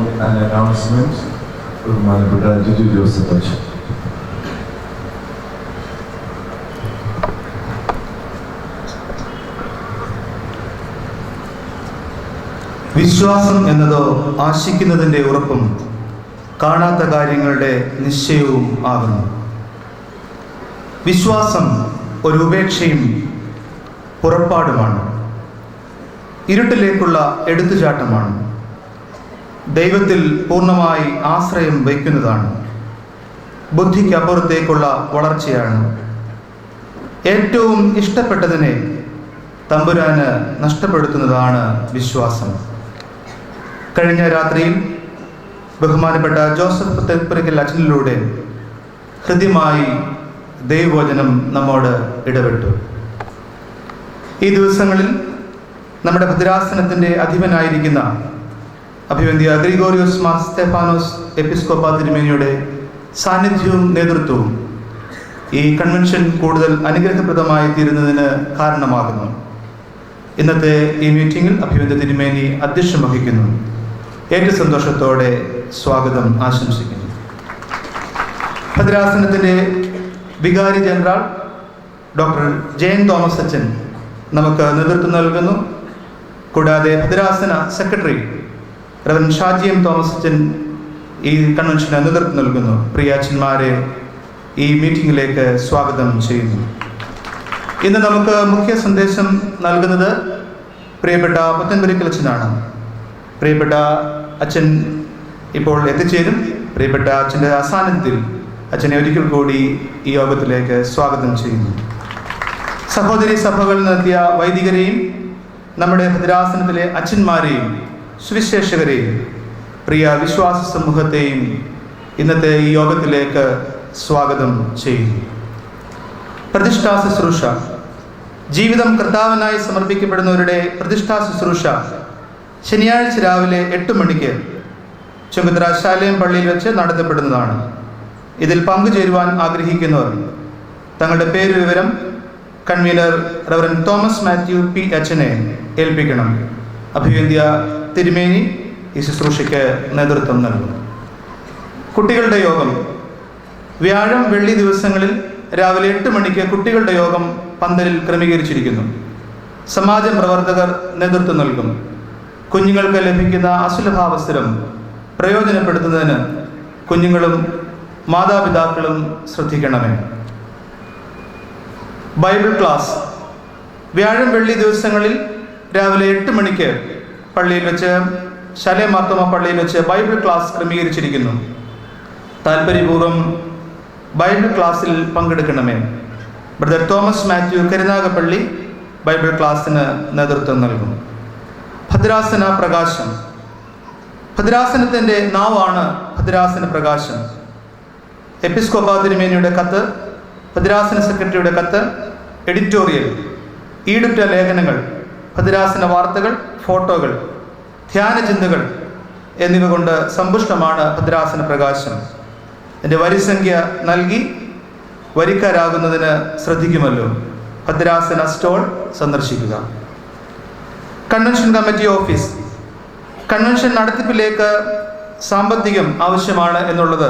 an announcement ബഹുമാനപ്പെട്ട Jiju Joseph അച്ഛൻ. വിശ്വാസം എന്നതോ ആശിക്കുന്നതിൻ്റെ ഉറപ്പും കാണാത്ത കാര്യങ്ങളുടെ നിശ്ചയവും ആകുന്നു. വിശ്വാസം ഒരു ഉപേക്ഷയും പുറപ്പാടുമാണ്. ഇരുട്ടിലേക്കുള്ള എടുത്തുചാട്ടമാണ്. ദൈവത്തിൽ പൂർണ്ണമായി ആശ്രയം വയ്ക്കുന്നതാണ്. ബുദ്ധിക്കപ്പുറത്തേക്കുള്ള വളർച്ചയാണ്. ഏറ്റവും ഇഷ്ടപ്പെട്ടതിനെ തമ്പുരാന് നഷ്ടപ്പെടുത്തുന്നതാണ് വിശ്വാസം. കഴിഞ്ഞ രാത്രിയിൽ ബഹുമാനപ്പെട്ട ജോസഫ് തെപ്പുരയ്ക്കൽ അച്ഛനിലൂടെ ഹൃദ്യമായി ദൈവവചനം നമ്മോട് ഇടപെട്ടു. ഈ ദിവസങ്ങളിൽ നമ്മുടെ ഭദ്രാസനത്തിൻ്റെ അധിപനായിരിക്കുന്ന അഭിവന്ദ്യ ഗ്രിഗോറിയോസ് മാർ സ്തെഫാനോസ് എപ്പിസ്കോപ്പ തിരുമേനിയുടെ സാന്നിധ്യവും നേതൃത്വവും ഈ കൺവെൻഷൻ കൂടുതൽ അനുഗ്രഹപ്രദമായി തീരുന്നതിന് കാരണമാകുന്നു. ഇന്നത്തെ ഈ മീറ്റിംഗിൽ അഭിവന്ദ്യ തിരുമേനി അധ്യക്ഷം വഹിക്കുന്നു. ഏറ്റവും സന്തോഷത്തോടെ സ്വാഗതം ആശംസിക്കുന്നു. ഭദ്രാസനത്തിൻ്റെ വികാരി ജനറൽ ഡോക്ടർ ജയൻ തോമസ് അച്ഛൻ നമുക്ക് നേതൃത്വം നൽകുന്നു. കൂടാതെ ഭദ്രാസന സെക്രട്ടറി റവൻ ഷാജി എം തോമസ് അച്ഛൻ ഈ കൺവെൻഷന് നേതൃത്വം നൽകുന്നു. പ്രിയ അച്ഛന്മാരെ ഈ മീറ്റിംഗിലേക്ക് സ്വാഗതം ചെയ്യുന്നു. ഇന്ന് നമുക്ക് മുഖ്യ സന്ദേശം നൽകുന്നത് പ്രിയപ്പെട്ട പുത്തൻപുരയ്ക്കൽ അച്ഛനാണ്. പ്രിയപ്പെട്ട അച്ഛൻ ഇപ്പോൾ എത്തിച്ചേരും. പ്രിയപ്പെട്ട അച്ഛൻ്റെ അസാന്നിധ്യത്തിൽ അച്ഛനെ ഒരിക്കൽ കൂടി ഈ യോഗത്തിലേക്ക് സ്വാഗതം ചെയ്യുന്നു. സഹോദരി സഭകളിൽ നടത്തിയ വൈദികരെയും നമ്മുടെ ഭദ്രാസനത്തിലെ അച്ഛന്മാരെയും സുവിശേഷകരെയും പ്രിയ വിശ്വാസ സമൂഹത്തെയും ഇന്നത്തെ ഈ യോഗത്തിലേക്ക് സ്വാഗതം ചെയ്യുന്നു. പ്രതിഷ്ഠാ ശുശ്രൂഷ, ജീവിതം കർത്താവിനായി സമർപ്പിക്കപ്പെടുന്നവരുടെ പ്രതിഷ്ഠാ ശുശ്രൂഷ ശനിയാഴ്ച രാവിലെ 8 മണിക്ക് ചുങ്കത്തറ ശാലേം പള്ളിയിൽ വെച്ച് നടത്തപ്പെടുന്നതാണ്. ഇതിൽ പങ്കുചേരുവാൻ ആഗ്രഹിക്കുന്നവർ തങ്ങളുടെ പേര് വിവരം convener reverend Thomas Mathew P അച്ഛനെ ഏൽപ്പിക്കണം. അഭിവന്ദ്യ തിരുമേനി ഈ ശുശ്രൂഷയ്ക്ക് നേതൃത്വം നൽകും. കുട്ടികളുടെ യോഗം വ്യാഴം വെള്ളി ദിവസങ്ങളിൽ രാവിലെ 8 മണിക്ക് കുട്ടികളുടെ യോഗം പന്തലിൽ ക്രമീകരിച്ചിരിക്കുന്നു. സമാജ പ്രവർത്തകർ നേതൃത്വം നൽകും. കുഞ്ഞുങ്ങൾക്ക് ലഭിക്കുന്ന അസുലഭാവസരം പ്രയോജനപ്പെടുത്തുന്നതിന് കുഞ്ഞുങ്ങളും മാതാപിതാക്കളും ശ്രദ്ധിക്കണമേ. ബൈബിൾ ക്ലാസ് വ്യാഴം വെള്ളി ദിവസങ്ങളിൽ രാവിലെ 8 മണിക്ക് പള്ളിയിൽ വെച്ച് ശാലേം മാർത്തോമ പള്ളിയിൽ വെച്ച് ബൈബിൾ ക്ലാസ് ക്രമീകരിച്ചിരിക്കുന്നു. താല്പര്യപൂർവ്വം ബൈബിൾ ക്ലാസ്സിൽ പങ്കെടുക്കണമേ. ബ്രദർ തോമസ് മാത്യു കരുനാഗപ്പള്ളി ബൈബിൾ ക്ലാസ്സിന് നേതൃത്വം നൽകും. ഭദ്രാസന പ്രകാശം, ഭദ്രാസനത്തിൻ്റെ നാവാണ് ഭദ്രാസന പ്രകാശം. എപ്പിസ്കോപ്പ തിരുമേനിയുടെ കത്ത്, ഭദ്രാസന സെക്രട്ടറിയുടെ കത്ത്, എഡിറ്റോറിയൽ, ഈടുറ്റ ലേഖനങ്ങൾ, ഭദ്രാസന വാർത്തകൾ, ഫോട്ടോകൾ, ധ്യാനചിന്തകൾ എന്നിവ കൊണ്ട് സമ്പുഷ്ടമാണ് ഭദ്രാസന പ്രകാശം. എൻ്റെ വരിസംഖ്യ നൽകി വരിക്കാരാകുന്നതിന് ശ്രദ്ധിക്കുമല്ലോ. ഭദ്രാസന സ്റ്റോൾ സന്ദർശിക്കുക. കൺവെൻഷൻ കമ്മിറ്റി ഓഫീസ്, കൺവെൻഷൻ നടത്തിപ്പിലേക്ക് സാമ്പത്തികം ആവശ്യമാണ് എന്നുള്ളത്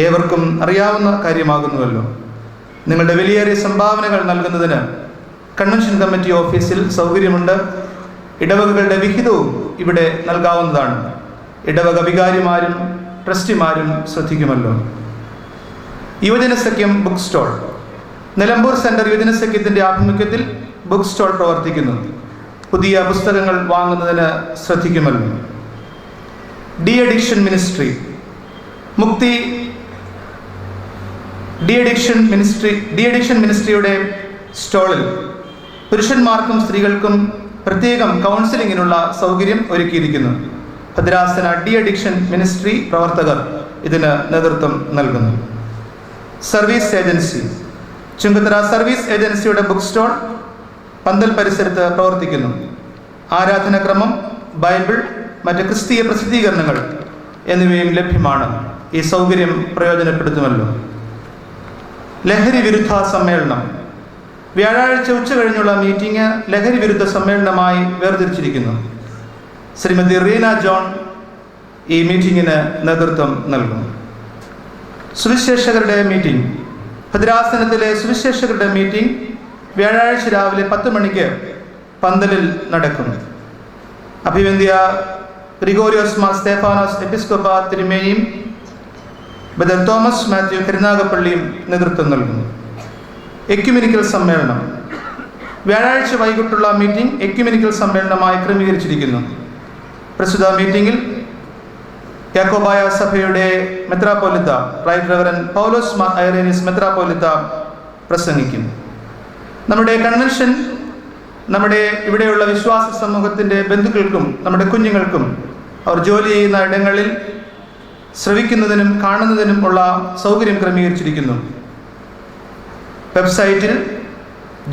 ഏവർക്കും അറിയാവുന്ന കാര്യമാകുന്നുവല്ലോ. നിങ്ങളുടെ വിലയേറിയ സംഭാവനകൾ നൽകുന്നതിന് കൺവെൻഷൻ കമ്മിറ്റി ഓഫീസിൽ സൗകര്യമുണ്ട്. ഇടവകകളുടെ വിഹിതവും ഇവിടെ നൽകാവുന്നതാണ്. ഇടവക വികാരിമാരും ട്രസ്റ്റിമാരും ശ്രദ്ധിക്കുമല്ലോ. യുവജന സഖ്യം ബുക്ക് സ്റ്റോൾ, നിലമ്പൂർ സെൻറ്റർ യുവജന സഖ്യത്തിൻ്റെ ആഭിമുഖ്യത്തിൽ ബുക്ക് സ്റ്റോൾ പ്രവർത്തിക്കുന്നു. പുതിയ പുസ്തകങ്ങൾ വാങ്ങുന്നതിന് ശ്രദ്ധിക്കുമല്ലോ. ഡി അഡിക്ഷൻ മിനിസ്ട്രി, മുക്തി ഡി അഡിക്ഷൻ മിനിസ്ട്രിയുടെ സ്റ്റോളിൽ പുരുഷന്മാർക്കും സ്ത്രീകൾക്കും പ്രത്യേകം കൗൺസിലിങ്ങിനുള്ള സൗകര്യം ഒരുക്കിയിരിക്കുന്നു. ഭദ്രാസന ഡി അഡിക്ഷൻ മിനിസ്ട്രി പ്രവർത്തകർ ഇതിന് നേതൃത്വം നൽകുന്നു. സർവീസ് ഏജൻസി, ചുങ്കത്തറ സർവീസ് ഏജൻസിയുടെ ബുക്ക് സ്റ്റോൾ പന്തൽ പരിസരത്ത് പ്രവർത്തിക്കുന്നു. ആരാധനാക്രമം, ബൈബിൾ, മറ്റ് ക്രിസ്തീയ പ്രസിദ്ധീകരണങ്ങൾ എന്നിവയും ലഭ്യമാണ്. ഈ സൗകര്യം പ്രയോജനപ്പെടുത്തുമല്ലോ. ലഹരി വിരുദ്ധ സമ്മേളനം, വ്യാഴാഴ്ച ഉച്ച കഴിഞ്ഞുള്ള മീറ്റിംഗ് ലഹരി വിരുദ്ധ സമ്മേളനമായി വേർതിരിച്ചിരിക്കുന്നു. ശ്രീമതി റീന ജോൺ ഈ മീറ്റിങ്ങിന് നേതൃത്വം നൽകും. സുവിശേഷകരുടെ മീറ്റിംഗ്. ഭദ്രാസനത്തിലെ സുവിശേഷകരുടെ മീറ്റിംഗ് വ്യാഴാഴ്ച രാവിലെ 10 മണിക്ക് പന്തലിൽ നടക്കും. അഭിവന്ദ്യ ഗ്രിഗോറിയോസ് മാർ സ്തേഫാനോസ് എപ്പിസ്കോപ്പ തിരുമേനിയും ബദർ തോമസ് മാത്യു കരുനാഗപ്പള്ളിയും നേതൃത്വം നൽകുന്നു. എക്യുമെനിക്കൽ സമ്മേളനം. വ്യാഴാഴ്ച വൈകിട്ടുള്ള മീറ്റിംഗ് എക്യുമെനിക്കൽ സമ്മേളനമായി ക്രമീകരിച്ചിരിക്കുന്നു. പ്രസ്തുത മീറ്റിംഗിൽ യാക്കോബായ സഭയുടെ മെത്രാപ്പോലിത്ത റൈറ്റ് റെവറൻ പൗലോസ് മാർ ഐറേനിയസ് മെത്രാപ്പോലിത്ത പ്രസംഗിക്കും. നമ്മുടെ കൺവെൻഷൻ നമ്മുടെ ഇവിടെയുള്ള വിശ്വാസ സമൂഹത്തിൻ്റെ ബന്ധുക്കൾക്കും നമ്മുടെ കുഞ്ഞുങ്ങൾക്കും അവർ ജോലി ചെയ്യുന്ന ഇടങ്ങളിൽ ശ്രവിക്കുന്നതിനും കാണുന്നതിനും ഉള്ള സൗകര്യം ക്രമീകരിച്ചിരിക്കുന്നു. വെബ്സൈറ്റിൽ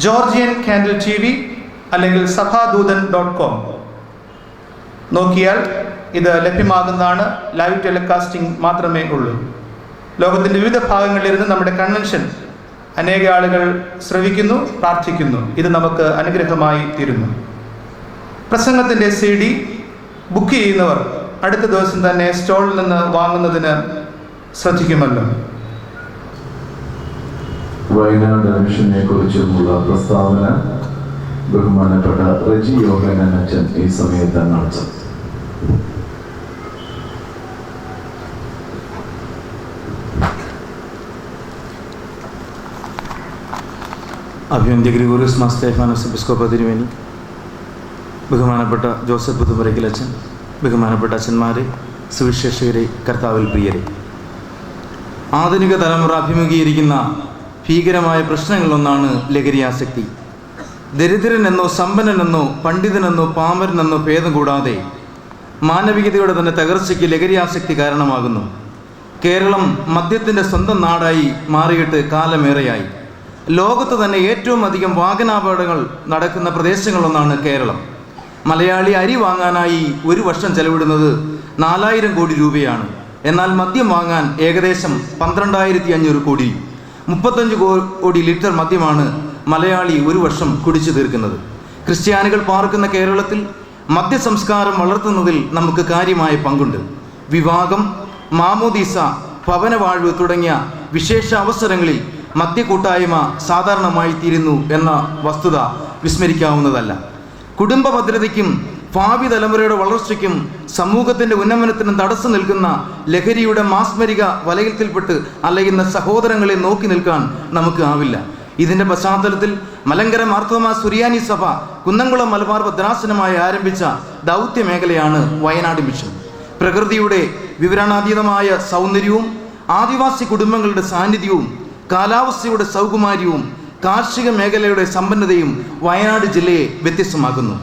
ജോർജിയൻ കാൻഡിൽ TV അല്ലെങ്കിൽ സഭാദൂതൻ.com നോക്കിയാൽ ഇത് ലഭ്യമാകുന്നതാണ്. ലൈവ് ടെലികാസ്റ്റിംഗ് മാത്രമേ ഉള്ളൂ. ലോകത്തിൻ്റെ വിവിധ ഭാഗങ്ങളിലിരുന്ന് നമ്മുടെ കൺവെൻഷൻ അനേക ആളുകൾ ശ്രവിക്കുന്നു, പ്രാർത്ഥിക്കുന്നു. ഇത് നമുക്ക് അനുഗ്രഹമായി തീരുന്നു. പ്രസംഗത്തിൻ്റെ CD ബുക്ക് ചെയ്യുന്നവർ അടുത്ത ദിവസം തന്നെ സ്റ്റോളിൽ നിന്ന് വാങ്ങുന്നതിന് ശ്രദ്ധിക്കുമല്ലോ. വയനാട് മിഷനെ കുറിച്ചുമുള്ള പ്രസ്താവന ബഹുമാനപ്പെട്ട റെജി യോഹന്നാൻ അച്ഛൻ ഈ സമയത്ത് നടത്തും. അഭിവന്ദ്യ ഗ്രിഗോറിയോസ് മാർ സ്തേഫാനോസ് എപ്പിസ്കോപ്പ തിരുമേനി, ബഹുമാനപ്പെട്ട ജോസഫ് പുതുമരയ്ക്കൽ അച്ഛൻ, ബഹുമാനപ്പെട്ട അച്ഛന്മാരെ, സുവിശേഷകരെ, കർത്താവിൽ പ്രിയരെ, ആധുനിക തലമുറ അഭിമുഖീകരിക്കുന്ന ഭീകരമായ പ്രശ്നങ്ങളിലൊന്നാണ് ലഹരിയാസക്തി. ദരിദ്രനെന്നോ സമ്പന്നനെന്നോ പണ്ഡിതനെന്നോ പാമരനെന്നോ ഭേദം കൂടാതെ മാനവികതയുടെ തന്നെ തകർച്ചയ്ക്ക് ലഹരിയാസക്തി കാരണമാകുന്നു. കേരളം മദ്യത്തിൻ്റെ സ്വന്തം നാടായി മാറിയിട്ട് കാലമേറെയായി. ലോകത്ത് തന്നെ ഏറ്റവും അധികം വാഹനാപകടങ്ങൾ നടക്കുന്ന പ്രദേശങ്ങളൊന്നാണ് കേരളം. മലയാളി അരി വാങ്ങാനായി ഒരു വർഷം ചെലവിടുന്നത് 4000 കോടി രൂപയാണ്. എന്നാൽ മദ്യം വാങ്ങാൻ ഏകദേശം 12,500 കോടി. 35 കോടി ലിറ്റർ മദ്യമാണ് മലയാളി ഒരു വർഷം കുടിച്ചു തീർക്കുന്നത്. ക്രിസ്ത്യാനികൾ പാർക്കുന്ന കേരളത്തിൽ മദ്യസംസ്കാരം വളർത്തുന്നതിൽ നമുക്ക് കാര്യമായ പങ്കുണ്ട്. വിവാഹം, മാമോദീസ, ഭവനവാഴ്വ് തുടങ്ങിയ വിശേഷ അവസരങ്ങളിൽ മദ്യക്കൂട്ടായ്മ സാധാരണമായി തീരുന്നു എന്ന വസ്തുത വിസ്മരിക്കാവുന്നതല്ല. കുടുംബ ഭദ്രതയ്ക്കും ഭാവി തലമുറയുടെ വളർച്ചയ്ക്കും സമൂഹത്തിൻ്റെ ഉന്നമനത്തിനും തടസ്സം നിൽക്കുന്ന ലഹരിയുടെ മാസ്മരിക വലയത്തിൽപ്പെട്ട് അലയുന്ന സഹോദരങ്ങളെ നോക്കി നിൽക്കാൻ നമുക്ക് ആവില്ല. ഇതിൻ്റെ പശ്ചാത്തലത്തിൽ മലങ്കര മാർത്തോമാ സുറിയാനി സഭ കുന്നംകുളം മലബാർ ഭദ്രാസനമായി ആരംഭിച്ച ദൗത്യ മേഖലയാണ് വയനാട് മിഷൻ. പ്രകൃതിയുടെ വിവരണാതീതമായ സൗന്ദര്യവും ആദിവാസി കുടുംബങ്ങളുടെ സാന്നിധ്യവും കാലാവസ്ഥയുടെ സൗകുമാര്യവും കാർഷിക മേഖലയുടെ സമ്പന്നതയും വയനാട് ജില്ലയെ വ്യത്യസ്തമാക്കുന്നു.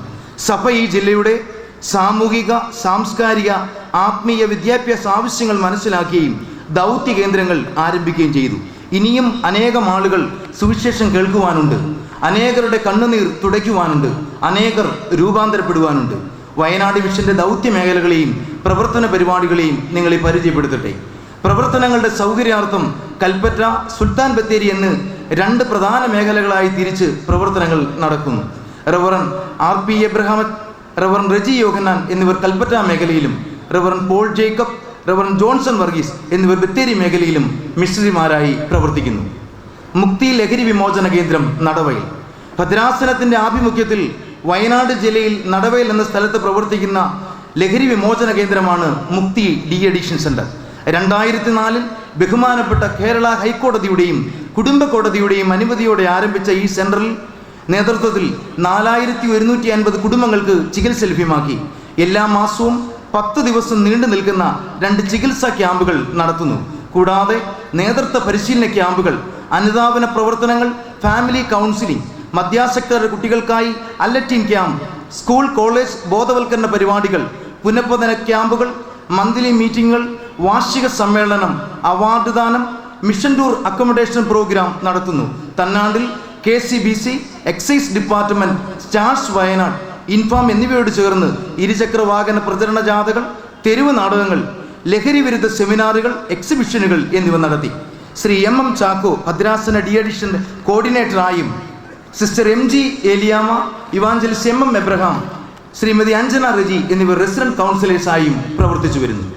സഭ ഈ ജില്ലയുടെ സാമൂഹിക, സാംസ്കാരിക, ആത്മീയ വിദ്യാഭ്യാസ ആവശ്യങ്ങൾ മനസ്സിലാക്കുകയും ദൗത്യ കേന്ദ്രങ്ങൾ ആരംഭിക്കുകയും ചെയ്തു. ഇനിയും അനേകം ആളുകൾ സുവിശേഷം കേൾക്കുവാനുണ്ട്. അനേകരുടെ കണ്ണുനീർ തുടയ്ക്കുവാനുണ്ട്. അനേകർ രൂപാന്തരപ്പെടുവാനുണ്ട്. വയനാട് മിഷന്റെ ദൗത്യ മേഖലകളെയും പ്രവർത്തന പരിപാടികളെയും നിങ്ങളെ പരിചയപ്പെടുത്തട്ടെ. പ്രവർത്തനങ്ങളുടെ സൗകര്യാർത്ഥം കൽപ്പറ്റ, സുൽത്താൻ ബത്തേരി എന്ന് 2 പ്രധാന മേഖലകളായി തിരിച്ച് പ്രവർത്തനങ്ങൾ നടക്കുന്നു. Reverend RP Abraham, reverend Reji Yohannan എന്നിവർ കൽപ്പറ്റ മേഖലയിലും റവറൻ പോൾ ജേക്കബ്, റവറൻ ജോൺസൺ വർഗീസ് എന്നിവർ ബത്തേരി മേഖലയിലും മിഷണറിമാരായി പ്രവർത്തിക്കുന്നു. മുക്തി ലഹരി വിമോചന കേന്ദ്രം നടവയൽ. ഭദ്രാസനത്തിൻ്റെ ആഭിമുഖ്യത്തിൽ വയനാട് ജില്ലയിൽ നടവയൽ എന്ന സ്ഥലത്ത് പ്രവർത്തിക്കുന്ന ലഹരി വിമോചന കേന്ദ്രമാണ് മുക്തി ഡി അഡിക്ഷൻ സെൻറ്റർ. 2004 ബഹുമാനപ്പെട്ട കേരള ഹൈക്കോടതിയുടെയും കുടുംബ കോടതിയുടെയും അനുമതിയോടെ ആരംഭിച്ച ഈ സെൻറ്ററിൽ നേതൃത്വത്തിൽ 4150 കുടുംബങ്ങൾക്ക് ചികിത്സ ലഭ്യമാക്കി. എല്ലാ മാസവും 10 ദിവസം നീണ്ടു നിൽക്കുന്ന 2 ചികിത്സാ ക്യാമ്പുകൾ നടത്തുന്നു. കൂടാതെ നേതൃത്വ പരിശീലന ക്യാമ്പുകൾ, അനുധാവന പ്രവർത്തനങ്ങൾ, ഫാമിലി കൗൺസിലിംഗ്, മദ്യാസക്തരുടെ കുട്ടികൾക്കായി അല്ലറ്റീൻ ക്യാമ്പ്, സ്കൂൾ കോളേജ് ബോധവൽക്കരണ പരിപാടികൾ, പുനഃപതന ക്യാമ്പുകൾ, മന്ത്ലി മീറ്റിങ്ങുകൾ, വാർഷിക സമ്മേളനം, അവാർഡ് ദാനം, മിഷൻ ടൂർ അക്കോമഡേഷൻ പ്രോഗ്രാം നടത്തുന്നു. തന്നാണ്ടിൽ KCBC, excise department, stars Wayanad, INFAM എന്നിവയോട് ചേർന്ന് ഇരുചക്ര വാഹന പ്രചരണ ജാഥകൾ, തെരുവ് നാടകങ്ങൾ, ലഹരി വിരുദ്ധ സെമിനാറുകൾ, എക്സിബിഷനുകൾ എന്നിവ നടത്തി. ശ്രീ MM ചാക്കോ ഭദ്രാസന ഡി അഡിക്ഷൻ കോർഡിനേറ്ററായും sister MG Eliyama, evangelist MM Abraham, Shrimati Anjana Reji എന്നിവർ റെസിഡന്റ് കൗൺസിലേഴ്സായും പ്രവർത്തിച്ചു വരുന്നു.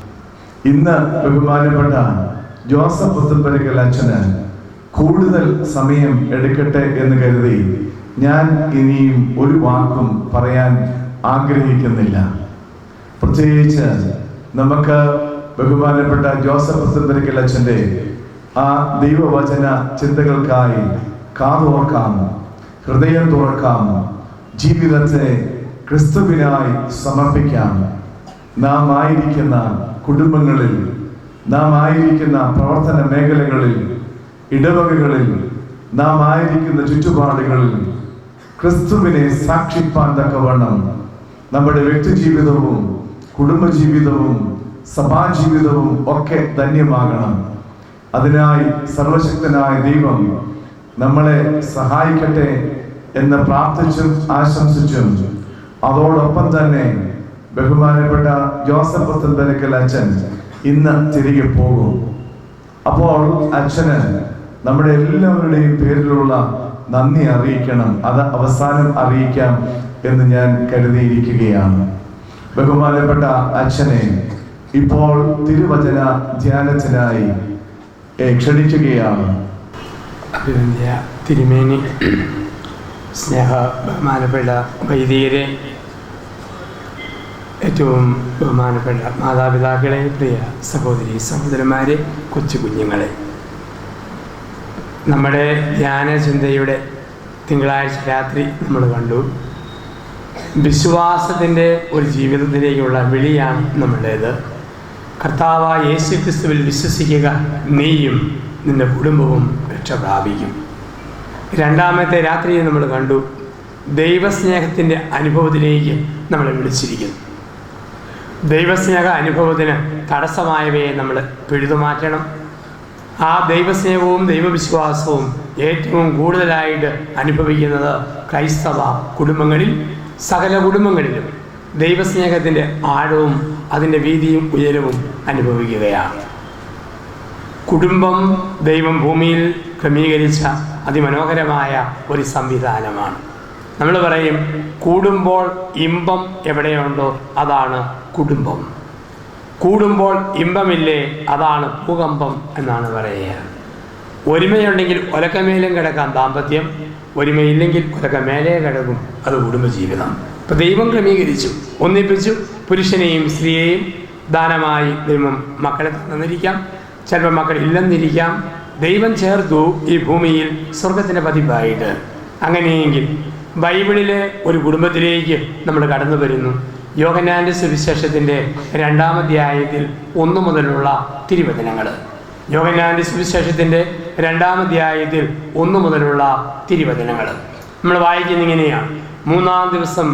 ഇന്ന് ബഹുമാനപ്പെട്ട ജോസഫ് പുത്തമ്പരക്കൽ അച്ഛന് കൂടുതൽ സമയം എടുക്കട്ടെ എന്ന് കരുതി ഞാൻ ഇനിയും ഒരു വാക്കും പറയാൻ ആഗ്രഹിക്കുന്നില്ല. പ്രത്യേകിച്ച് നമുക്ക് ബഹുമാനപ്പെട്ട ജോസഫ് പുത്തമ്പരക്കൽ അച്ഛൻ്റെ ആ ദൈവവചന ചിന്തകൾക്കായി കാതോർക്കാം, ഹൃദയം തുറക്കാം, ജീവിതത്തെ ക്രിസ്തുവിനായി സമർപ്പിക്കാം. നാം ആയിരിക്കുന്ന കുടുംബങ്ങളിൽ, നാം ആയിരിക്കുന്ന പ്രവർത്തന മേഖലകളിൽ, ഇടവകകളിൽ, നാം ആയിരിക്കുന്ന ചുറ്റുപാടുകളിൽ ക്രിസ്തുവിനെ സാക്ഷിപ്പാൻ തക്കവണ്ണം നമ്മുടെ വ്യക്തിജീവിതവും കുടുംബജീവിതവും സഭാജീവിതവും ഒക്കെ ധന്യമാകണം. അതിനായി സർവശക്തനായ ദൈവം നമ്മളെ സഹായിക്കട്ടെ എന്ന് പ്രാർത്ഥിച്ചും ആശംസിച്ചും അതോടൊപ്പം തന്നെ ബഹുമാനപ്പെട്ട ജോസഫ് പുത്തമ്പരക്കൽ അച്ഛൻ ഇന്ന് തിരികെ പോകും. അപ്പോൾ അച്ഛന് നമ്മുടെ എല്ലാവരുടെയും പേരിലുള്ള നന്ദി അറിയിക്കണം. അത് അവസാനം അറിയിക്കാം എന്ന് ഞാൻ കരുതിയിരിക്കുകയാണ്. ബഹുമാനപ്പെട്ട അച്ഛനെ ഇപ്പോൾ തിരുവചന ധ്യാനത്തിനായി ക്ഷണിക്കുകയാണ്. തിരുമേനി, സ്നേഹ ബഹുമാനപ്പെട്ട വൈദികരെ, ഏറ്റവും ബഹുമാനപ്പെട്ട മാതാപിതാക്കളെ, പ്രിയ സഹോദരി സഹോദരന്മാരെ, കൊച്ചു കുഞ്ഞുങ്ങളെ, നമ്മുടെ ധ്യാന ചിന്തയുടെ തിങ്കളാഴ്ച രാത്രി നമ്മൾ കണ്ടു. വിശ്വാസത്തിൻ്റെ ഒരു ജീവിതത്തിലേക്കുള്ള വിളിയാണ് നമ്മുടേത്. കർത്താവായ യേശു ക്രിസ്തുവിൽ വിശ്വസിക്കുക, നീയും നിൻ്റെ കുടുംബവും രക്ഷ പ്രാപിക്കും. രണ്ടാമത്തെ രാത്രിയിൽ നമ്മൾ കണ്ടു ദൈവസ്നേഹത്തിൻ്റെ അനുഭവത്തിലേക്ക് നമ്മളെ വിളിച്ചിരിക്കുന്നു. ദൈവസ്നേഹ അനുഭവത്തിന് തടസ്സമായവയെ നമ്മൾ പിഴുതുമാറ്റണം. ആ ദൈവസ്നേഹവും ദൈവവിശ്വാസവും ഏറ്റവും കൂടുതലായിട്ട് അനുഭവിക്കുന്നത് ക്രൈസ്തവ കുടുംബങ്ങളിൽ, സകല കുടുംബങ്ങളിലും ദൈവസ്നേഹത്തിൻ്റെ ആഴവും അതിൻ്റെ വീതിയും ഉയരവും അനുഭവിക്കുകയാണ്. കുടുംബം ദൈവം ഭൂമിയിൽ ക്രമീകരിച്ച അതിമനോഹരമായ ഒരു സംവിധാനമാണ്. നമ്മൾ പറയും, കൂടുമ്പോൾ ഇമ്പം എവിടെയുണ്ടോ അതാണ് കുടുംബം. കൂടുമ്പോൾ ഇമ്പമില്ലേ അതാണ് ഭൂകമ്പം എന്നാണ് പറയുക. ഒരുമയുണ്ടെങ്കിൽ ഒലക്കമേലും കിടക്കാം ദാമ്പത്യം, ഒരുമയില്ലെങ്കിൽ ഒലക്ക മേലേ കിടക്കും അത് കുടുംബജീവിതം. ഇപ്പം ദൈവം ക്രമീകരിച്ചു, ഒന്നിപ്പിച്ചു. പുരുഷനെയും സ്ത്രീയെയും ദാനമായി ദൈവം മക്കളെ തന്നിരിക്കാം, ചിലപ്പോൾ മക്കൾ ഇല്ലെന്നിരിക്കാം. ദൈവം ചേർത്തു ഈ ഭൂമിയിൽ സ്വർഗത്തിൻ്റെ പതിപ്പായിട്ട്. അങ്ങനെയെങ്കിൽ ബൈബിളിലെ ഒരു കുടുംബത്തിലേക്ക് നമ്മൾ കടന്നു വരുന്നു. യോഹന്നാൻ്റെ സുവിശേഷത്തിൻ്റെ 2-ാം അധ്യായത്തിൽ 1 മുതലുള്ള തിരുവചനങ്ങൾ. യോഹന്നാൻ്റെ സുവിശേഷത്തിൻ്റെ 2-ാം അധ്യായത്തിൽ 1 മുതലുള്ള തിരുവചനങ്ങൾ നമ്മൾ വായിക്കുന്ന ഇങ്ങനെയാണ്. 3-ാം ദിവസം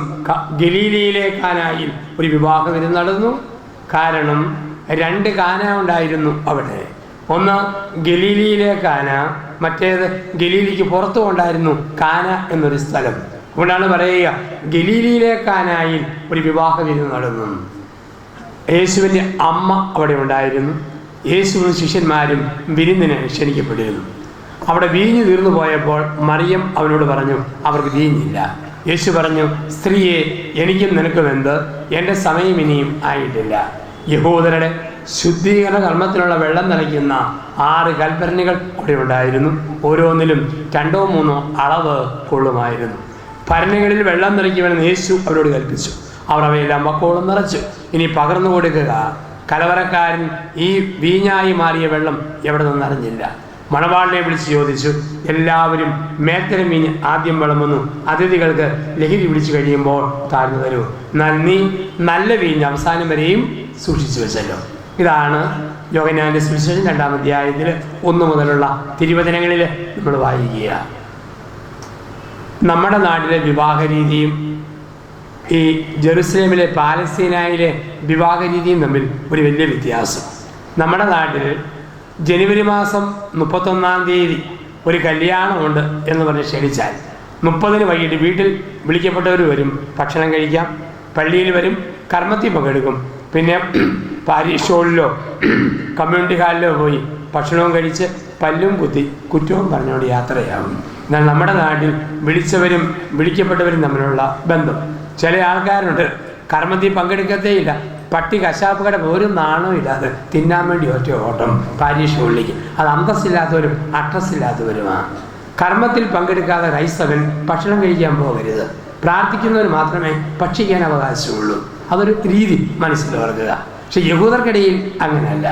ഗലീലയിലെ കാനായിൽ ഒരു വിവാഹ വിരുന്ന് നടന്നു. കാരണം 2 കാന ഉണ്ടായിരുന്നു അവിടെ. ഒന്ന് ഗലീലയിലെ കാന, മറ്റേത് ഗലീലിക്ക് പുറത്തും ഉണ്ടായിരുന്നു കാന എന്നൊരു സ്ഥലം. അതുകൊണ്ടാണ് പറയുക, ഗലീലയിലെ കാനായിൽ ഒരു വിവാഹ വിരുന്ന് നടന്നു. യേശുവിൻ്റെ അമ്മ അവിടെ ഉണ്ടായിരുന്നു. യേശുവും ശിഷ്യന്മാരും വിരുന്നിന് ക്ഷണിക്കപ്പെട്ടിരുന്നു. അവിടെ വീഞ്ഞു തീർന്നു പോയപ്പോൾ മറിയം അവനോട് പറഞ്ഞു, അവർക്ക് വീഞ്ഞില്ല. യേശു പറഞ്ഞു, സ്ത്രീയെ, എനിക്കും നിനക്കും എന്ത്? എൻ്റെ സമയം ഇനിയും ആയിട്ടില്ല. യഹൂദരുടെ ശുദ്ധീകരണ കർമ്മത്തിനുള്ള വെള്ളം നിറയ്ക്കുന്ന 6 കൽപ്പരണികൾ അവിടെ ഉണ്ടായിരുന്നു. ഓരോന്നിലും 2-3 അളവ് കൊള്ളുമായിരുന്നു. ഭരണികളിൽ വെള്ളം നിറയ്ക്കുമെന്ന് യേശു അവരോട് കൽപ്പിച്ചു. അവർ അവയെല്ലാം വക്കോളം നിറച്ചു. ഇനി പകർന്നു കൊടുക്കുക. കലവറക്കാരൻ ഈ വീഞ്ഞായി മാറിയ വെള്ളം എവിടെ നിന്നറിഞ്ഞില്ല. മണവാളിനെ വിളിച്ച് ചോദിച്ചു. എല്ലാവരും മേത്തരം വീഞ്ഞ് ആദ്യം വിളമ്പുന്നു, അതിഥികൾക്ക് ലഹരി പിടിച്ചു കഴിയുമ്പോൾ താഴ്ന്നു തരൂ. എന്നാൽ നീ നല്ല വീഞ്ഞ് അവസാനം വരെയും സൂക്ഷിച്ചു വെച്ചല്ലോ. ഇതാണ് യോഹന്നാൻ്റെ സുവിശേഷം 2-ാം അധ്യായത്തിൽ 1 മുതലുള്ള തിരുവചനങ്ങളിൽ നമ്മൾ വായിക്കുക. നമ്മുടെ നാട്ടിലെ വിവാഹ രീതിയും ഈ ജെറുസലേമിലെ പാലസ്തീനായിലെ വിവാഹ രീതിയും തമ്മിൽ ഒരു വലിയ വ്യത്യാസം. നമ്മുടെ നാട്ടിൽ ജനുവരി മാസം 31-ാം തീയതി ഒരു കല്യാണമുണ്ട് എന്ന് പറഞ്ഞ് ക്ഷണിച്ചാൽ 30-ന് വൈകിട്ട് വീട്ടിൽ വിളിക്കപ്പെട്ടവർ വരും, ഭക്ഷണം കഴിക്കാം, പള്ളിയിൽ വരും, കർമ്മത്തിൽ പങ്കെടുക്കും. പിന്നെ പാരീഷ് ഹോളിലോ കമ്മ്യൂണിറ്റി ഹാളിലോ പോയി ഭക്ഷണവും കഴിച്ച് പല്ലും കുത്തി കുറ്റവും പറഞ്ഞുകൊണ്ട് യാത്രയാകും. എന്നാൽ നമ്മുടെ നാട്ടിൽ വിളിച്ചവരും വിളിക്കപ്പെട്ടവരും തമ്മിലുള്ള ബന്ധം, ചില ആൾക്കാരുണ്ട് കർമ്മത്തിൽ പങ്കെടുക്കത്തേയില്ല, പട്ടി കശാപ്പ് കട ഒരു നാണവും ഇല്ലാതെ തിന്നാൻ വേണ്ടി ഒറ്റ ഓട്ടം പാരീഷ് ഉള്ളിലേക്ക്. അത് അന്തസ്സില്ലാത്തവരും അഡ്രസ്സില്ലാത്തവരുമാണ്. കർമ്മത്തിൽ പങ്കെടുക്കാതെ ക്രൈസ്തവൻ ഭക്ഷണം കഴിക്കാൻ പോകരുത്. പ്രാർത്ഥിക്കുന്നവർ മാത്രമേ ഭക്ഷിക്കാൻ അവകാശമുള്ളൂ. അതൊരു രീതി മനസ്സിലോർക്കുക. പക്ഷെ യഹൂദർക്കിടയിൽ അങ്ങനെയല്ല.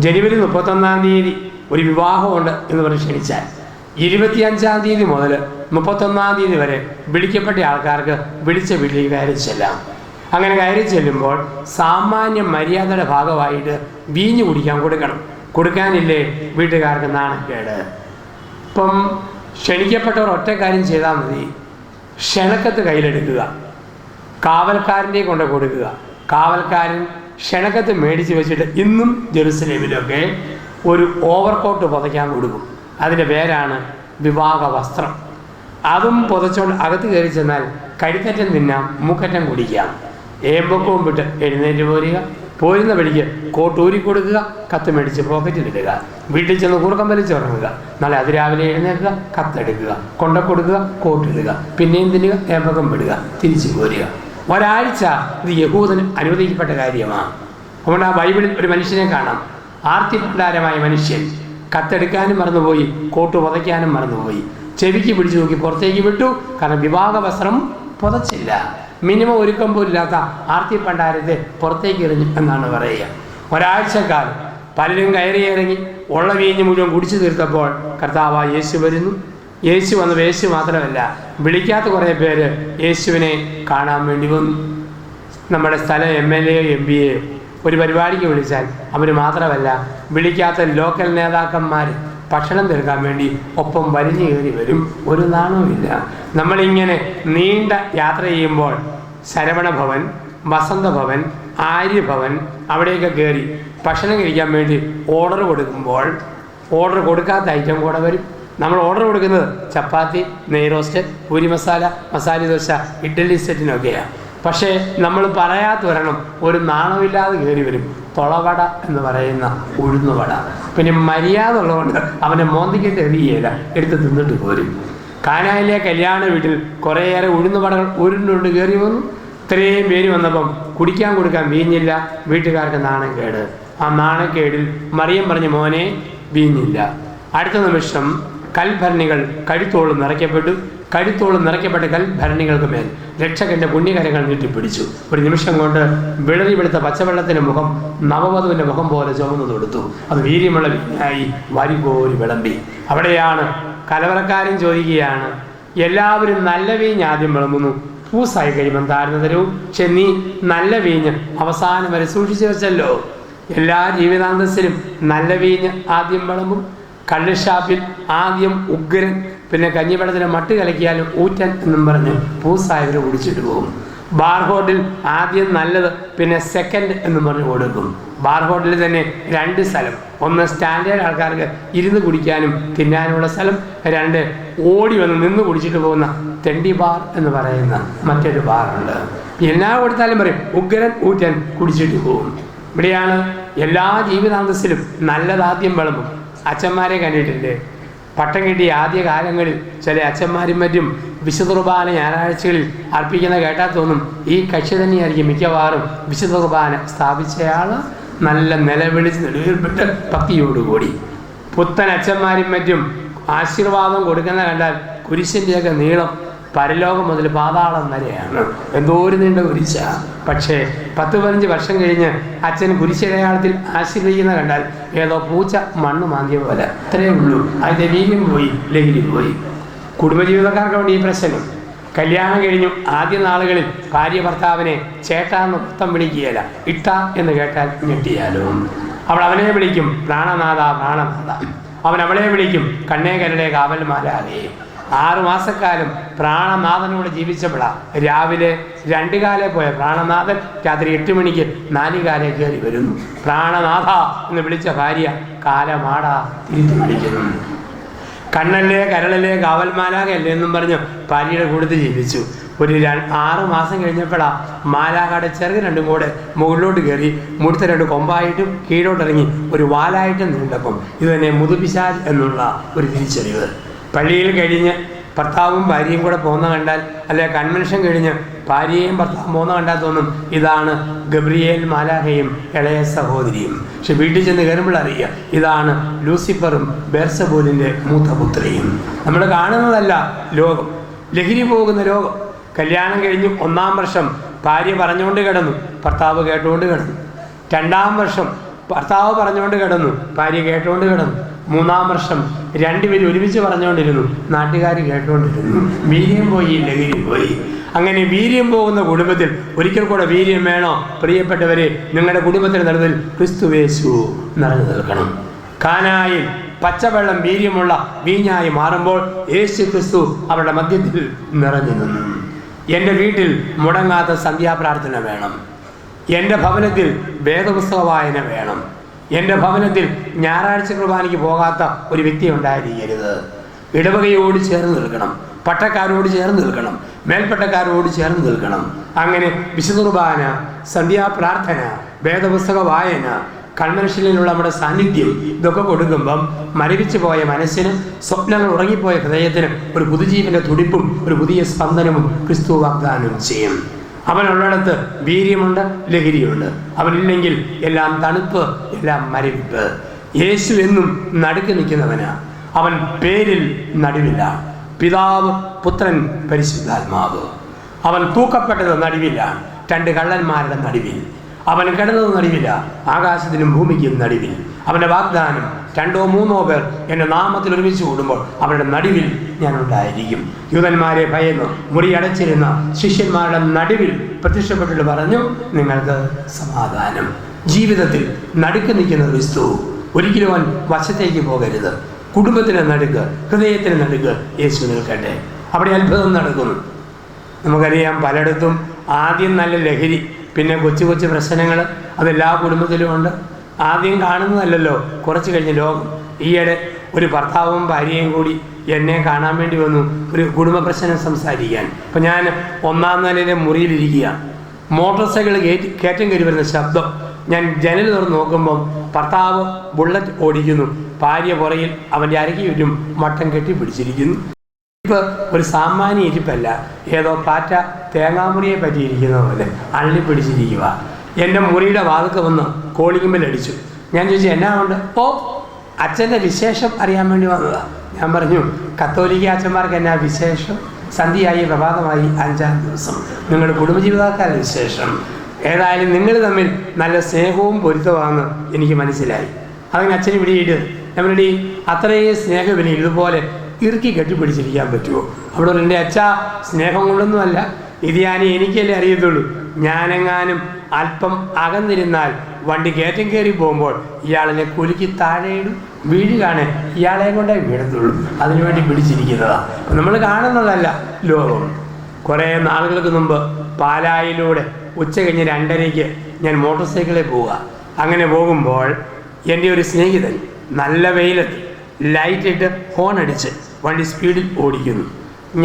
ജനുവരി 31-ാം തീയതി ഒരു വിവാഹമുണ്ട് എന്ന് പറഞ്ഞ് ക്ഷണിച്ചാൽ 25-ാം തീയതി മുതൽ 31-ാം തീയതി വരെ വിളിക്കപ്പെട്ട ആൾക്കാർക്ക് വിളിച്ച വീട്ടിലേക്ക് കയറി ചെല്ലാം. അങ്ങനെ കയറി ചെല്ലുമ്പോൾ സാമാന്യ മര്യാദയുടെ ഭാഗമായിട്ട് വീഞ്ഞ് കുടിക്കാൻ കൊടുക്കണം. കൊടുക്കാനില്ലേ വീട്ടുകാർക്ക് നാണക്കേട്. ഇപ്പം ക്ഷണിക്കപ്പെട്ടവർ ഒറ്റ കാര്യം ചെയ്താൽ മതി. ക്ഷണക്കത്ത് കയ്യിലെടുക്കുക, കാവൽക്കാരൻ്റെ കൊണ്ട് കൊടുക്കുക. കാവൽക്കാരൻ ക്ഷണക്കത്ത് മേടിച്ച് വെച്ചിട്ട് ഇന്നും ജെറുസലേമിലൊക്കെ ഒരു ഓവർകോട്ട് പുതയ്ക്കാൻ കൊടുക്കും. അതിൻ്റെ പേരാണ് വിവാഹ വസ്ത്രം. അതും പുതച്ചുകൊണ്ട് അകത്ത് കയറി ചെന്നാൽ കഴുത്തറ്റം തിന്നാം, മൂക്കറ്റം കുടിക്കാം. ഏമ്പക്കവും വിട്ട് എഴുന്നേറ്റ് പോരുക. പോരുന്ന വഴിക്ക് കോട്ട് ഊരി കൊടുക്കുക, കത്ത് മേടിച്ച് പോക്കറ്റിലിടുക. വീട്ടിൽ ചെന്ന് കൂർക്കം വലിച്ചുറങ്ങുക. നാളെ അതിരാവിലെ എഴുന്നേൽക്കുക, കത്തെടുക്കുക, കൊണ്ട കൊടുക്കുക, കോട്ടിടുക, പിന്നെയും തിന്നുക, ഏമ്പക്കം വിടുക, തിരിച്ചു പോരുക. ഒരാഴ്ച ഇത് യഹൂദന് അനുവദിക്കപ്പെട്ട കാര്യമാണ്. അതുകൊണ്ട് ആ ബൈബിളിൽ ഒരു മനുഷ്യനെ കാണാം, ആർത്തിപ്രകാരമായ മനുഷ്യൻ. കത്തെടുക്കാനും മറന്നുപോയി, കോട്ട് പുതയ്ക്കാനും മറന്നുപോയി. ചെവിക്ക് പിടിച്ചു നോക്കി പുറത്തേക്ക് വിട്ടു. കാരണം വിവാഹ വസ്ത്രം പുതച്ചില്ല. മിനിമം ഒരുക്കം പോലില്ലാത്ത ആർത്തി പണ്ടാരത്തെ പുറത്തേക്ക് എറിഞ്ഞു എന്നാണ് പറയുക. ഒരാഴ്ചക്കാലം പലരും കയറി ഇറങ്ങി ഉള്ള വീഞ്ഞ് മുഴുവൻ കുടിച്ചു തീർത്തപ്പോൾ കർത്താവായ യേശു വരുന്നു. യേശു വന്നത് യേശു മാത്രമല്ല, വിളിക്കാത്ത കുറേ പേര് യേശുവിനെ കാണാൻ വേണ്ടി വന്നു. നമ്മുടെ സ്ഥലം MLA MPA ഒരു പരിപാടിക്ക് വിളിച്ചാൽ അവർ മാത്രമല്ല, വിളിക്കാത്ത ലോക്കൽ നേതാക്കന്മാർ ഭക്ഷണം തീർക്കാൻ വേണ്ടി ഒപ്പം വലിഞ്ഞു കയറി വരും. ഒരു നാണവുമില്ല. നമ്മളിങ്ങനെ നീണ്ട യാത്ര ചെയ്യുമ്പോൾ ശരവണഭവൻ, വസന്തഭവൻ, ആര്യഭവൻ അവിടെയൊക്കെ കയറി ഭക്ഷണം കഴിക്കാൻ വേണ്ടി ഓർഡർ കൊടുക്കുമ്പോൾ ഓർഡർ കൊടുക്കാത്ത ഐറ്റം കൂടെ വരും. നമ്മൾ ഓർഡർ കൊടുക്കുന്നത് ചപ്പാത്തി, നെയ് റോസ്റ്റ്, പൂരി മസാല, മസാല ദോശ, ഇഡ്ഡലി സെറ്റിനൊക്കെയാണ്. പക്ഷേ നമ്മൾ പറയാത്ത ഒരെണ്ണം ഒരു നാണമില്ലാതെ കയറി വരും. തൊളവട എന്ന് പറയുന്ന ഉഴുന്നുവട. പിന്നെ മര്യാദ ഉള്ളതുകൊണ്ട് അവനെ മോന്തിക്കിട്ട് എറിയേല, എടുത്ത് തിന്നിട്ട് പോരും. കാനായിലെ കല്യാണ വീട്ടിൽ കുറേയേറെ ഉഴുന്നുവടകൾ ഉരുണ്ടുകൊണ്ട് കയറി വന്നു. ഇത്രയും പേര് വന്നപ്പം കുടിക്കാൻ കൊടുക്കാൻ വീഞ്ഞില്ല. വീട്ടുകാർക്ക് നാണക്കേട്. ആ നാണക്കേടിൽ മറിയം പറഞ്ഞു, മോനെ വീഞ്ഞില്ല. അടുത്ത നിമിഷം കൽഭരണികൾ കഴുത്തോളം നിറയ്ക്കപ്പെട്ടു. കഴുത്തോളം നിറയ്ക്കപ്പെട്ട കൽഭരണികൾക്ക് മേൽ രക്ഷകന്റെ പുണ്യകരങ്ങൾ നീട്ടിപ്പിടിച്ചു. ഒരു നിമിഷം കൊണ്ട് വിളറി വെളുത്ത പച്ചവെള്ളത്തിൻ്റെ മുഖം നവവധുവിൻ്റെ മുഖം പോലെ ചുമന്നു തൊടുത്തു. അത് വീര്യമുള്ള വീഞ്ഞായി വാരിക്കോരി വിളമ്പി. അവിടെയാണ് കലവറക്കാരൻ ചോദിക്കുകയാണ്, എല്ലാവരും നല്ല വീഞ്ഞ് ആദ്യം വിളമ്പുന്നു, പൂസായി കഴിയുമ്പം താഴ്ന്നു തരൂ. പക്ഷെ നീ നല്ല വീഞ്ഞ് അവസാനം വരെ സൂക്ഷിച്ചു വെച്ചല്ലോ. എല്ലാ ജീവിതാന്തസ്സിലും നല്ല വീഞ്ഞ് ആദ്യം വിളമ്പും. കള്ളുഷാപ്പിൽ ആദ്യം ഉഗ്രൻ, പിന്നെ കഞ്ഞിവെള്ളത്തിന് മട്ട് കലക്കിയാലും ഊറ്റൻ എന്നും പറഞ്ഞ് പൂസായവർ കുടിച്ചിട്ട് പോകും. ബാർ ഹോട്ടൽ ആദ്യം നല്ലത്, പിന്നെ സെക്കൻഡ് എന്നും പറഞ്ഞ് കൊടുക്കും. ബാർ ഹോട്ടലിൽ തന്നെ 2 സ്ഥലം. ഒന്ന് സ്റ്റാൻഡേർഡ് ആൾക്കാർക്ക് ഇരുന്ന് കുടിക്കാനും തിന്നാനുള്ള സ്ഥലം. 2 ഓടി വന്ന് നിന്ന് കുടിച്ചിട്ട് പോകുന്ന തെണ്ടി ബാർ എന്ന് പറയുന്ന മറ്റൊരു ബാറുണ്ട്. എല്ലാ കൊടുത്താലും പറയും ഉഗ്രൻ, ഊറ്റൻ, കുടിച്ചിട്ട് പോകും. ഇവിടെയാണ് എല്ലാ ജീവിതാന്തസ്സിലും നല്ലതാദ്യം വിളമ്പും. അച്ഛന്മാരെ കണ്ടിട്ടില്ലേ? പട്ടം കിട്ടിയ ആദ്യ കാലങ്ങളിൽ ചില അച്ഛന്മാരും മറ്റും വിശുദ്ധ കുർബാന ഞായറാഴ്ചകളിൽ അർപ്പിക്കുന്ന കേട്ടാൽ തോന്നും ഈ കക്ഷി തന്നെയായിരിക്കും മിക്കവാറും വിശുദ്ധ കുർബാന സ്ഥാപിച്ചയാൾ. നല്ല നിലവിളിച്ച് നെടുവേർപ്പെട്ട് ഭക്തിയോടുകൂടി പുത്തൻ അച്ഛന്മാരും മറ്റും ആശീർവാദം കൊടുക്കുന്ന കണ്ടാൽ കുരിശിൻ്റെയൊക്കെ നീളം പരലോകം മുതൽ പാതാളം വരെയാണ്. എന്തോ ഒരു നീണ്ട കുരിശ. പക്ഷേ 10-15 വർഷം കഴിഞ്ഞ് അച്ഛൻ കുരിശടയാളത്തിൽ ആശീർവദിക്കുന്ന കണ്ടാൽ ഏതോ പൂച്ച മണ്ണ് മാന്തിയ പോലെ. അത്രയേ ഉള്ളൂ. അതിൻ്റെ വീര്യം പോയി, ലഹരി പോയി. കുടുംബജീവിതക്കാർക്ക് വേണ്ടി ഈ പ്രശ്നം. കല്യാണം കഴിഞ്ഞു ആദ്യ നാളുകളിൽ ഭാര്യ ഭർത്താവിനെ ചേട്ടാന്ന് മൊത്തം വിളിക്കുകയില്ല. ഇട്ട എന്ന് കേട്ടാൽ ഞെട്ടിയാലോ. അവൾ അവനെ വിളിക്കും പ്രാണനാഥ, പ്രാണനാഥ. അവൻ അവളെ വിളിക്കും കണ്ണേ കരടെ കാവൽ മാലാകെ. 6 മാസക്കാലം പ്രാണനാഥനോട് ജീവിച്ചപ്പോഴാണ് രാവിലെ 2 കാലേ പോയ പ്രാണനാഥൻ രാത്രി 8 മണിക്ക് 4 കാലേ കയറി വരുന്നു. പ്രാണനാഥ എന്ന് വിളിച്ച ഭാര്യ കാലമാടാ തിരിച്ചു വിളിക്കുന്നു. കണ്ണല്ലേ കരളല്ലേ കാവൽമാലാകല്ലേ എന്നും പറഞ്ഞ് ഭാര്യയുടെ കൂടുതൽ ജീവിച്ചു. ഒരു 6 മാസം കഴിഞ്ഞപ്പോഴാണ് മാലാകയുടെ ചെറുക് 2 കൂടെ മുകളിലോട്ട് കയറി മുടുത്ത 2 കൊമ്പായിട്ടും കീഴോട്ടിറങ്ങി ഒരു വാലായിട്ടും നീണ്ടപ്പം ഇത് തന്നെ മുതുപിശാച് എന്നുള്ള ഒരു തിരിച്ചറിവ്. പള്ളിയിൽ കഴിഞ്ഞ് ഭർത്താവും ഭാര്യയും കൂടെ പോകുന്ന കണ്ടാൽ, അല്ലെ കൺവെൻഷൻ കഴിഞ്ഞ് ഭാര്യയും ഭർത്താവും പോകുന്ന കണ്ടാൽ തോന്നും ഇതാണ് ഗബ്രിയേൽ മാലാഖയും ഇളയ സഹോദരിയും. പക്ഷെ വീട്ടിൽ ചെന്ന് കയറുമ്പോൾ അറിയുക ഇതാണ് ലൂസിഫറും ബേർസബൂലിൻ്റെ മൂത്ത പുത്രിയും. നമ്മൾ കാണുന്നതല്ല ലോകം, ലഹരി പോകുന്ന ലോകം. കല്യാണം കഴിഞ്ഞ് 1-ാം വർഷം ഭാര്യ പറഞ്ഞുകൊണ്ട് കിടന്നു, ഭർത്താവ് കേട്ടുകൊണ്ട് കിടന്നു. 2-ാം വർഷം ഭർത്താവ് പറഞ്ഞുകൊണ്ട് കിടന്നു, ഭാര്യ കേട്ടുകൊണ്ട് കിടന്നു. 3-ാം വർഷം രണ്ടുപേരും ഒരുമിച്ച് പറഞ്ഞുകൊണ്ടിരുന്നു, നാട്ടുകാർ കേട്ടുകൊണ്ടിരുന്നു. വീര്യം പോയി, ലഹരി പോയി. അങ്ങനെ വീര്യം പോകുന്ന കുടുംബത്തിൽ ഒരിക്കൽ കൂടെ വീര്യം വേണോ? പ്രിയപ്പെട്ടവരെ, നിങ്ങളുടെ കുടുംബത്തിന് നടുവിൽ ക്രിസ്തുവേശു നിറഞ്ഞു നിൽക്കണം. കാനായിൽ പച്ചവെള്ളം വീര്യമുള്ള വീഞ്ഞായി മാറുമ്പോൾ യേശു ക്രിസ്തു അവരുടെ മധ്യത്തിൽ നിറഞ്ഞു നിന്നു. എൻ്റെ വീട്ടിൽ മുടങ്ങാത്ത സന്ധ്യാപ്രാർത്ഥന വേണം. എൻ്റെ ഭവനത്തിൽ വേദപുസ്തക വായന വേണം. എൻ്റെ ഭവനത്തിൽ ഞായറാഴ്ച കുർബാനയ്ക്ക് പോകാത്ത ഒരു വ്യക്തി ഉണ്ടായിരിക്കരുത്. ഇടവകയോട് ചേർന്ന് നിൽക്കണം, പട്ടക്കാരോട് ചേർന്ന് നിൽക്കണം, മേൽപ്പട്ടക്കാരോട് ചേർന്ന് നിൽക്കണം. അങ്ങനെ വിശുദ്ധ കുർബാന, സന്ധ്യാപ്രാർത്ഥന, വേദപുസ്തക വായന, കൺവെൻഷനിലുള്ള നമ്മുടെ സാന്നിധ്യം, ഇതൊക്കെ കൊടുക്കുമ്പം മരവിച്ചു പോയ മനസ്സിന്, സ്വപ്നങ്ങൾ ഉറങ്ങിപ്പോയ ഹൃദയത്തിന് ഒരു പുതുജീവന്റെ തുടിപ്പും ഒരു പുതിയ സ്പന്ദനവും ക്രിസ്തു വാഗ്ദാനം ചെയ്യും. അവനുള്ളിടത്ത് വീര്യമുണ്ട്, ലഹരിയുണ്ട്. അവനില്ലെങ്കിൽ എല്ലാം തണുപ്പ്, എല്ലാം മരവിപ്പ്. യേശു എന്നും നടുക്ക് നിൽക്കുന്നവനാ. അവൻ പേരിൽ നടുവില്ല. പിതാവ്, പുത്രൻ, പരിശുദ്ധാത്മാവ്. അവൻ തൂക്കപ്പെട്ടത് നടുവില്ല, 2 കള്ളന്മാരുടെ നടുവിൽ. അവൻ കിടന്നത് നടുവില്ല, ആകാശത്തിനും ഭൂമിക്കും നടുവിൽ. അവൻ്റെ വാഗ്ദാനം 2 or 3 പേർ എൻ്റെ നാമത്തിൽ ഒരുമിച്ച് കൂടുമ്പോൾ അവരുടെ നടുവിൽ ഞാൻ ഉണ്ടായിരിക്കും. യൂതന്മാരെ ഭയന്ന് മുറിയടച്ചിരുന്ന ശിഷ്യന്മാരുടെ നടുവിൽ പ്രത്യക്ഷപ്പെട്ടിട്ട് പറഞ്ഞു, നിങ്ങൾക്ക് സമാധാനം. ജീവിതത്തിൽ നടുക്ക് നിൽക്കുന്ന ക്രിസ്തു. ഒരിക്കലും അവൻ വശത്തേക്ക് പോകരുത്. കുടുംബത്തിന് നടുക്ക്, ഹൃദയത്തിന് നടുക്ക് യേശു നിൽക്കട്ടെ. അവിടെ അത്ഭുതം നടക്കുന്നു. നമുക്കറിയാം, പലയിടത്തും ആദ്യം നല്ല ലഹരി, പിന്നെ കൊച്ചു കൊച്ചു പ്രശ്നങ്ങൾ, അതെല്ലാ കുടുംബത്തിലും ഉണ്ട്. ആദ്യം കാണുന്നതല്ലല്ലോ, കുറച്ച് കഴിഞ്ഞ് ലോകം. ഈയിടെ ഒരു ഭർത്താവും ഭാര്യയും കൂടി എന്നെ കാണാൻ വേണ്ടി വന്നു, ഒരു കുടുംബ പ്രശ്നം സംസാരിക്കാൻ. അപ്പം ഞാൻ 1-ാം നിലയിലെ മുറിയിലിരിക്കുക. മോട്ടോർ സൈക്കിൾ കയറ്റം കയറി വരുന്ന ശബ്ദം. ഞാൻ ജനൽ തുറന്ന് നോക്കുമ്പം ഭർത്താവ് ബുള്ളറ്റ് ഓടിക്കുന്നു, ഭാര്യ പുറയിൽ അവൻ്റെ അരയ്ക്ക് ചുറ്റും മട്ടം കെട്ടിപ്പിടിച്ചിരിക്കുന്നു. ഇപ്പം ഒരു സാമാന്യ ഇരിപ്പല്ല, ഏതോ പാറ്റ തേങ്ങാമുറിയെ പറ്റിയിരിക്കുന്ന പോലെ അള്ളിപ്പിടിച്ചിരിക്കുക. എൻ്റെ മുറിയുടെ വാതിൽക്ക് വന്ന് കോളിംഗ് ബെൽ അടിച്ചു. ഞാൻ ചോദിച്ചു, എന്നാ ഉണ്ട്? ഓ, അച്ഛൻ്റെ വിശേഷം അറിയാൻ വേണ്ടി വന്നതാ. ഞാൻ പറഞ്ഞു, കത്തോലിക്ക അച്ഛന്മാർക്ക് എന്നാ വിശേഷം? സന്ധ്യയായി, പ്രഭാതമായി, 5-ാം ദിവസം. നിങ്ങളുടെ കുടുംബജീവിതക്കാരുടെ വിശേഷം. ഏതായാലും നിങ്ങൾ തമ്മിൽ നല്ല സ്നേഹവും പൊരുത്തമാണെന്ന് എനിക്ക് മനസ്സിലായി. അതങ്ങനെ അച്ഛന് പിടിയിട്ട് നമ്മളുടെ അത്രയും സ്നേഹവിനെ ഇതുപോലെ ഇറുക്കി കെട്ടിപ്പിടിച്ചിരിക്കാൻ പറ്റുമോ? അവിടെ എൻ്റെ അച്ഛാ, സ്നേഹം കൊണ്ടൊന്നുമല്ല, ഇത് ഞാൻ എനിക്കല്ലേ അറിയത്തുള്ളൂ. ഞാനെങ്ങാനും അല്പം അകന്നിരുന്നാൽ വണ്ടി കയറ്റം കയറി പോകുമ്പോൾ ഇയാളെന്നെ കുലുക്കി താഴെയിടും, വീഴുകയാണ്, ഇയാളെ കൊണ്ടേ വീഴത്തുള്ളൂ. അതിനുവേണ്ടി പിടിച്ചിരിക്കുന്നതാണ്. നമ്മൾ കാണുന്നതല്ല ലോകം. കുറേ നാളുകൾക്ക് മുമ്പ് പാലായിലൂടെ ഉച്ച കഴിഞ്ഞ് 2:30 ഞാൻ മോട്ടോർ സൈക്കിളിൽ പോവുക. അങ്ങനെ പോകുമ്പോൾ എൻ്റെ ഒരു സ്നേഹിതൻ നല്ല വെയിലത്ത് ലൈറ്റിട്ട് ഹോൺ അടിച്ച് വണ്ടി സ്പീഡിൽ ഓടിക്കുന്നു.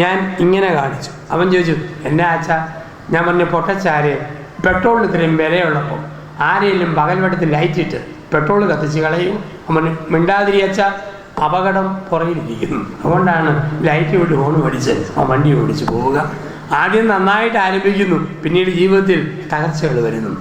ഞാൻ ഇങ്ങനെ കാണിച്ചു. അവൻ ചോദിച്ചു, എന്നാ അച്ഛാ? ഞാൻ പറഞ്ഞു, പൊട്ടച്ചാരെ, പെട്രോളിന് ഇത്രയും വിലയുള്ളപ്പോൾ ആരെങ്കിലും പകൽ വെട്ടത്തിൽ ലൈറ്റിട്ട് പെട്രോൾ കത്തിച്ച് കളയും? അവൻ മിണ്ടാതിരി അച്ഛാ, അപകടം പുറകിലിരിക്കുന്നു. അതുകൊണ്ടാണ് ലൈറ്റ് വിട്ട് ഹോൺ പഠിച്ച് ആ വണ്ടി ഓടിച്ച് പോവുക. ആദ്യം നന്നായിട്ട് ആരംഭിക്കുന്നു, പിന്നീട് ജീവിതത്തിൽ തകർച്ചകൾ വരുന്നു.